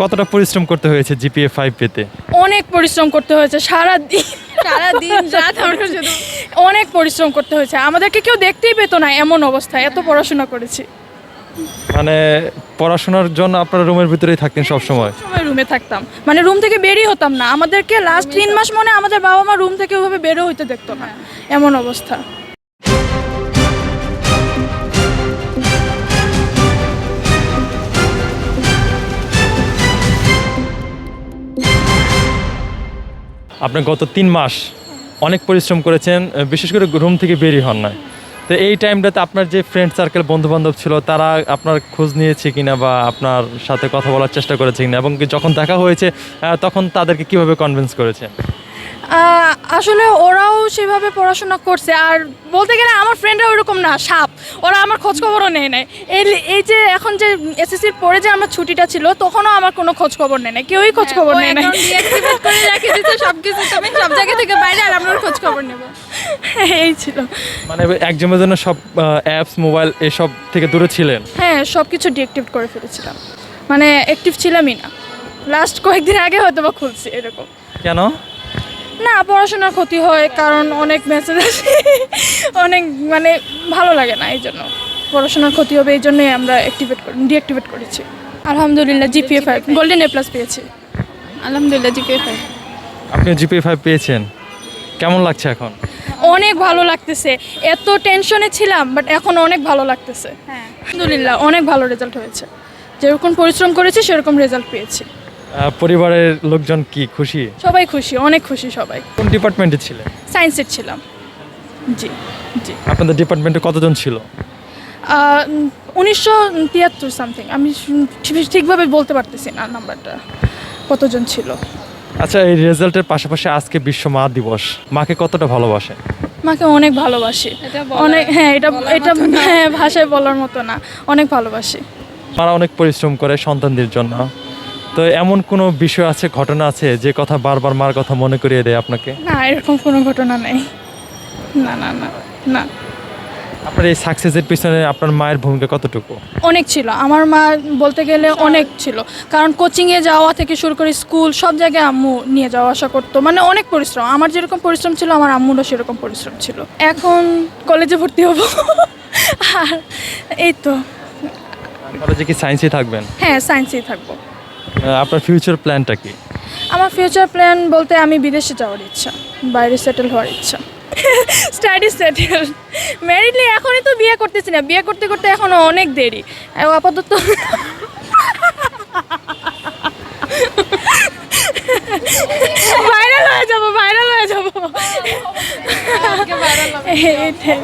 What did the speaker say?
কতটা পরিশ্রম করতে হয়েছে জিপিএ 5 পেতে? অনেক পরিশ্রম করতে হয়েছে, সারাদিন রাত আমরা শুধু অনেক পরিশ্রম করতে হয়েছে। আমাদেরকে কেউ দেখতেই পেতো না, এমন অবস্থায় এত পড়াশোনা করেছি। মানে পড়াশোনার জন্য আপনারা রুমের ভিতরেই থাকতেন সব সময়? সময় রুমে থাকতাম, মানে রুম থেকে বেরই হতাম না। আমাদেরকে লাস্ট 3 মাস মনে আমাদের বাবা মা রুম থেকে ওইভাবে বেরো হইতে দেখতো না, এমন অবস্থা। আপনি গত 3 মাস অনেক পরিশ্রম করেছেন, বিশেষ করে রুম থেকে বেরিয়ে হন না। তো এই টাইমটাতে আপনার যে ফ্রেন্ড সার্কেল বন্ধুবান্ধব ছিল তারা আপনার খোঁজ নিয়েছে কিনা বা আপনার সাথে কথা বলার চেষ্টা করেছে কিনা, এবং যখন দেখা হয়েছে তখন তাদেরকে কিভাবে কনভিন্স করেছেন? আসলে ওরাও সেভাবে পড়াশোনা করছে, আর বলতে গেলে আমার ফ্রেন্ডরা ওইরকম না, সাপ। ওরা আমার খোঁজ খবরও নেয় নাই। এই যে এখন যে এসএসসির পরে যে আমার ছুটিটা ছিল, তখনও আমার কোনো খোঁজ খবর নেয় নাই, কেউই খোঁজ খবর নেয় নাই। সবকিছু তুমি সব জায়গা থেকে বাইরে, আর আমরা খোঁজ খবর নেব। এই ছিল। মানে একজনের জন্য সব অ্যাপস মোবাইল এসব থেকে দূরে ছিলেন? হ্যাঁ, সব কিছু ডিঅ্যাক্টিভেট করে ফেলেছিলাম, মানে অ্যাক্টিভ ছিলামই না। লাস্ট কয়েকদিন আগে হয়তো বা খুলছি এরকম। কেন? না, পড়াশোনার ক্ষতি হয়, কারণ অনেক মেসেজ আসে, অনেক মানে ভালো লাগে না, এই জন্য পড়াশোনার ক্ষতি হবে, এই জন্যই আমরা ডিঅ্যাক্টিভেট করেছি। আলহামদুলিল্লাহ জিপিএ 5 গোল্ডেন এ প্লাস পেয়েছি। আলহামদুলিল্লাহ জিপিএ 5। আপনি জিপিএ 5 পেয়েছেন, কেমন লাগছে এখন? অনেক ভালো লাগতেছে। এত টেনশনে ছিলাম, বাট এখন অনেক ভালো লাগতেছে। হ্যাঁ, আলহামদুলিল্লাহ অনেক ভালো রেজাল্ট হয়েছে, যেরকম পরিশ্রম করেছি সেরকম রেজাল্ট পেয়েছি। পরিবারের লোকজন কি খুশি? সবাই খুশি, অনেক খুশি সবাই। কোন ডিপার্টমেন্টে ছিলেন? সায়েন্সের ছিলাম। জি জি। আপনাদের ডিপার্টমেন্টে কতজন ছিল? 1973 সামথিং, আমি ঠিকভাবে বলতে পারতেছি না নাম্বারটা কতজন ছিল। আচ্ছা, এই রেজাল্টের পাশাপাশি আজকে বিশ্ব মা দিবস, মাকে কতটা ভালোবাসে? মাকে অনেক ভালোবাসি, এটা অনেক। হ্যাঁ, এটা হ্যাঁ, ভাষায় বলার মতো না, অনেক ভালোবাসি। মারা অনেক পরিশ্রম করে সন্তানদের জন্য। তো এমন কোনো বিষয় আছে, ঘটনা আছে যে কথা বারবার মার কথা মনে করিয়ে দেয় আপনাকে? না, এরকম কোনো ঘটনা নেই। না না না না। আপনার এই সাকসেসের পিছনে আপনার মায়ের ভূমিকা কতটুকু? অনেক ছিল। আমার মা বলতে গেলে অনেক ছিল, কারণ কোচিংয়ে যাওয়া থেকে শুরু করে স্কুল সব জায়গায় আম্মু নিয়ে যাওয়া আসা করতো, মানে অনেক পরিশ্রম। আমার যেরকম পরিশ্রম ছিল, আমার আম্মুরও সেরকম পরিশ্রম ছিল। এখন কলেজে ভর্তি হব, আর এই তো। কলেজে কি সায়েন্সে থাকবেন? হ্যাঁ, সায়েন্সেই থাকবো। আপনার ফিউচার প্ল্যানটা কি? আমার ফিউচার প্ল্যান বলতে আমি বিদেশে যাওয়ার ইচ্ছা, বাইরে সেটেল হওয়ার ইচ্ছা। স্টাডি সেটেল, ম্যারিডলি এখনই তো বিয়ে করতেছি না, বিয়ে করতে করতে এখনো অনেক দেরি। আপাতত ভাইরাল হয়ে যাবো, এটাই।